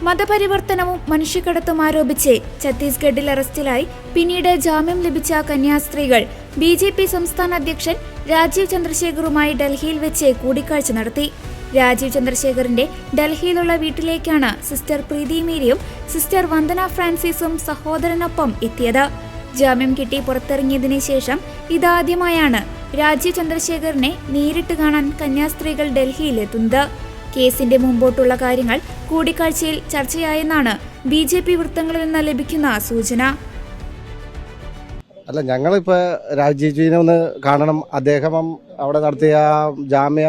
മതപരിവർത്തനവും മനുഷ്യക്കടത്തും ആരോപിച്ച് ഛത്തീസ്ഗഡിൽ അറസ്റ്റിലായി പിന്നീട് ജാമ്യം ലഭിച്ച കന്യാസ്ത്രീകൾ BJP സംസ്ഥാന അധ്യക്ഷൻ രാജീവ് ചന്ദ്രശേഖറുമായി ഡൽഹിയിൽ വെച്ച് കൂടിക്കാഴ്ച നടത്തി. രാജീവ് ചന്ദ്രശേഖറിന്റെ ഡൽഹിയിലുള്ള വീട്ടിലേക്കാണ് സിസ്റ്റർ പ്രീതി മേരിയും സിസ്റ്റർ വന്ദന ഫ്രാൻസിസും സഹോദരനൊപ്പം എത്തിയത്. ജാമ്യം കിട്ടി പുറത്തിറങ്ങിയതിനു ശേഷം ഇതാദ്യമായാണ് രാജീവ് ചന്ദ്രശേഖറിനെ നേരിട്ട് കാണാൻ കന്യാസ്ത്രീകൾ ഡൽഹിയിലെത്തുന്നത്. കേസിന്റെ മുമ്പോട്ടുള്ള കാര്യങ്ങൾ കൂടിക്കാഴ്ചയിൽ ചർച്ചയായെന്നാണ് BJP വൃത്തങ്ങളിൽ നിന്ന് ലഭിക്കുന്ന സൂചന. അല്ല, ഞങ്ങളിപ്പോ രാജീവ്ജിനെ ഒന്ന് കാണണം. അദ്ദേഹം അവിടെ നടത്തിയ ജാമ്യ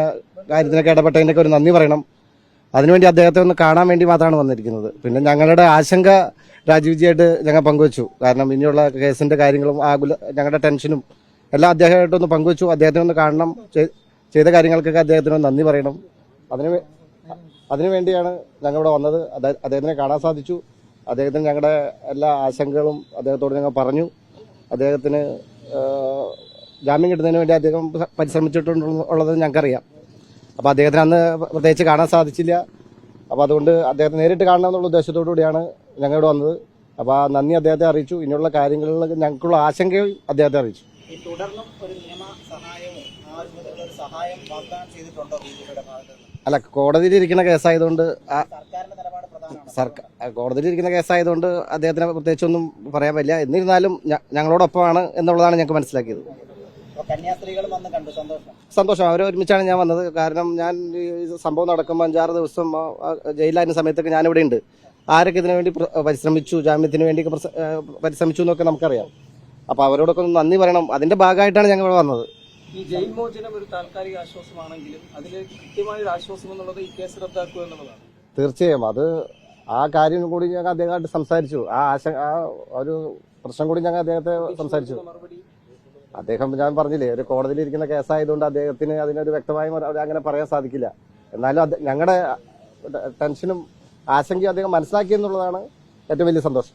കാര്യത്തിനൊക്കെ ഇടപെട്ടതിനൊക്കെ ഒരു നന്ദി പറയണം. അതിനുവേണ്ടി അദ്ദേഹത്തെ ഒന്ന് കാണാൻ വേണ്ടി മാത്രമാണ് വന്നിരിക്കുന്നത്. പിന്നെ ഞങ്ങളുടെ ആശങ്ക രാജീവ്ജിയായിട്ട് ഞങ്ങൾ പങ്കുവച്ചു. കാരണം ഇനിയുള്ള കേസിന്റെ കാര്യങ്ങളും ഞങ്ങളുടെ ടെൻഷനും എല്ലാം അദ്ദേഹമായിട്ടൊന്ന് പങ്കുവച്ചു. അദ്ദേഹത്തിനെ ഒന്ന് കാണണം. ചെയ്ത കാര്യങ്ങൾക്കൊക്കെ അദ്ദേഹത്തിന് നന്ദി പറയണം. അതിനുവേണ്ടിയാണ് ഞങ്ങൾ ഇവിടെ വന്നത്. അദ്ദേഹത്തിനെ കാണാൻ സാധിച്ചു. അദ്ദേഹത്തിന് ഞങ്ങളുടെ എല്ലാ ആശങ്കകളും അദ്ദേഹത്തോട് ഞങ്ങൾ പറഞ്ഞു. അദ്ദേഹത്തിന് ജാമ്യം കിട്ടുന്നതിന് വേണ്ടി അദ്ദേഹം പരിശ്രമിച്ചിട്ടുള്ളത് ഞങ്ങൾക്കറിയാം. അപ്പോൾ അദ്ദേഹത്തിന് അന്ന് പ്രത്യേകിച്ച് കാണാൻ സാധിച്ചില്ല. അപ്പോൾ അതുകൊണ്ട് അദ്ദേഹത്തെ നേരിട്ട് കാണണം എന്നുള്ള ഉദ്ദേശത്തോടു കൂടിയാണ് ഞങ്ങൾ ഇവിടെ വന്നത്. അപ്പോൾ ആ നന്ദി അദ്ദേഹത്തെ അറിയിച്ചു. ഇനിയുള്ള കാര്യങ്ങളിൽ ഞങ്ങൾക്കുള്ള ആശങ്കയും അദ്ദേഹത്തെ അറിയിച്ചു. അല്ല, കോടതിയിലിരിക്കുന്ന കേസായതുകൊണ്ട് കോടതിയിലിരിക്കുന്ന കേസായതുകൊണ്ട് അദ്ദേഹത്തിന് പ്രത്യേകിച്ചൊന്നും പറയാൻ പറ്റില്ല. എന്നിരുന്നാലും ഞങ്ങളോടൊപ്പമാണ് എന്നുള്ളതാണ് ഞങ്ങൾക്ക് മനസ്സിലാക്കിയത്. സന്തോഷം. അവർ ഒരുമിച്ചാണ് ഞാൻ വന്നത്. കാരണം ഞാൻ ഈ സംഭവം നടക്കുമ്പോൾ 5-6 ദിവസം ജയിലായിരുന്ന സമയത്തൊക്കെ ഞാനിവിടെ ഉണ്ട്. ആരൊക്കെ ഇതിനു വേണ്ടി പരിശ്രമിച്ചു, ജാമ്യത്തിന് വേണ്ടി പരിശ്രമിച്ചു എന്നൊക്കെ നമുക്കറിയാം. അപ്പോൾ അവരോടൊക്കെ ഒന്ന് നന്ദി പറയണം. അതിന്റെ ഭാഗമായിട്ടാണ് ഞങ്ങൾ ഇവിടെ വന്നത്. ഈ ജയിൽ മോചനം ഒരു താൽക്കാലിക ആശ്വാസമാണെങ്കിലും അതിൽ കൃത്യമായ ഒരു ആശ്വാസം എന്നുള്ളത് ഈ കേസ് റദ്ദാക്കുക എന്നുള്ളതാണ്. തീർച്ചയായും അത് ആ കാര്യം കൂടി ഞങ്ങൾ അദ്ദേഹമായിട്ട് സംസാരിച്ചു. ആ ഒരു പ്രശ്നം കൂടി ഞങ്ങൾ അദ്ദേഹത്തെ സംസാരിച്ചു. അദ്ദേഹം ഞാൻ പറഞ്ഞില്ലേ, ഒരു കോടതിയിലിരിക്കുന്ന കേസായതുകൊണ്ട് അദ്ദേഹത്തിന് അതിനൊരു വ്യക്തമായി അങ്ങനെ പറയാൻ സാധിക്കില്ല. എന്നാലും ഞങ്ങളുടെ ടെൻഷനും ആശങ്കയും അദ്ദേഹം മനസ്സിലാക്കി എന്നുള്ളതാണ് ഏറ്റവും വലിയ സന്തോഷം.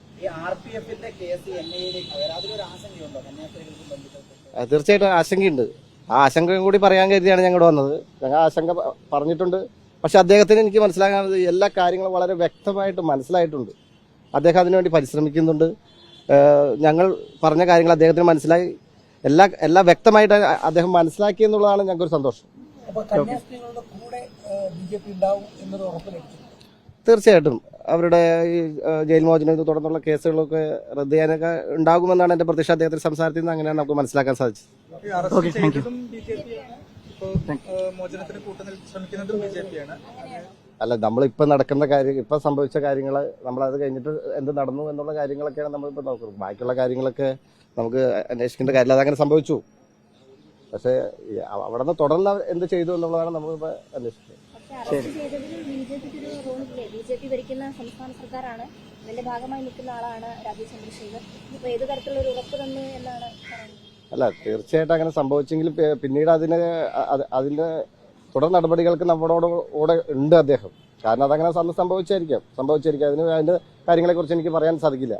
തീർച്ചയായിട്ടും ആശങ്കയുണ്ട്. ആ ആശങ്കയും കൂടി പറയാൻ കരുതിയാണ് ഞങ്ങൾ വന്നത്. ഞങ്ങൾ ആശങ്ക പറഞ്ഞിട്ടുണ്ട്. പക്ഷെ അദ്ദേഹത്തിന് എനിക്ക് മനസ്സിലാകാനുള്ളത് എല്ലാ കാര്യങ്ങളും വളരെ വ്യക്തമായിട്ട് മനസ്സിലായിട്ടുണ്ട്. അദ്ദേഹം അതിനുവേണ്ടി പരിശ്രമിക്കുന്നുണ്ട്. ഞങ്ങൾ പറഞ്ഞ കാര്യങ്ങൾ അദ്ദേഹത്തിന് മനസ്സിലായി. എല്ലാം വ്യക്തമായിട്ട് അദ്ദേഹം മനസ്സിലാക്കി എന്നുള്ളതാണ് ഞങ്ങൾക്കൊരു സന്തോഷം. തീർച്ചയായിട്ടും അവരുടെ ഈ ജയിൽ മോചനം തുടർന്നുള്ള കേസുകളൊക്കെ റദ്ദ് ചെയ്യാനൊക്കെ ഉണ്ടാകുമെന്നാണ് എന്റെ പ്രതീക്ഷ. അദ്ദേഹത്തിന്റെ സംസാരത്തിൽ നിന്ന് അങ്ങനെയാണ് നമുക്ക് മനസ്സിലാക്കാൻ സാധിച്ചത്. അല്ല, നമ്മളിപ്പോ നടക്കുന്ന കാര്യം, ഇപ്പൊ സംഭവിച്ച കാര്യങ്ങൾ, നമ്മളത് കഴിഞ്ഞിട്ട് എന്ത് നടന്നു എന്നുള്ള കാര്യങ്ങളൊക്കെയാണ് നമ്മളിപ്പോ നോക്കുന്നത്. ബാക്കിയുള്ള കാര്യങ്ങളൊക്കെ നമുക്ക് അന്വേഷിക്കേണ്ട കാര്യമില്ല. അതങ്ങനെ സംഭവിച്ചു. പക്ഷെ അവിടെ നിന്ന് തുടർന്ന് എന്ത് ചെയ്തു എന്നുള്ളതാണ് നമ്മളിപ്പോ അന്വേഷിക്കുന്നത്. BJP ഭരിക്കുന്ന സംസ്ഥാന സർക്കാരാണ്. ഇതിന്റെ ഭാഗമായി നിൽക്കുന്ന ആളാണ് രാജീവ് ചന്ദ്രശേഖർ. ഇപ്പൊ ഏത് തരത്തിലുള്ള ഒരു ഉറപ്പ് തന്നു എന്നാണ് പറയുന്നത്? അല്ല, തീർച്ചയായിട്ടും അങ്ങനെ സംഭവിച്ചെങ്കിൽ പിന്നീട് അതിന്റെ തുടർ നടപടികൾക്ക് നമ്മളോട് കൂടെ ഉണ്ട് അദ്ദേഹം. കാരണം അതങ്ങനെ സംഭവിച്ചായിരിക്കാം. അതിന്റെ കാര്യങ്ങളെ കുറിച്ച് എനിക്ക് പറയാൻ സാധിക്കില്ല.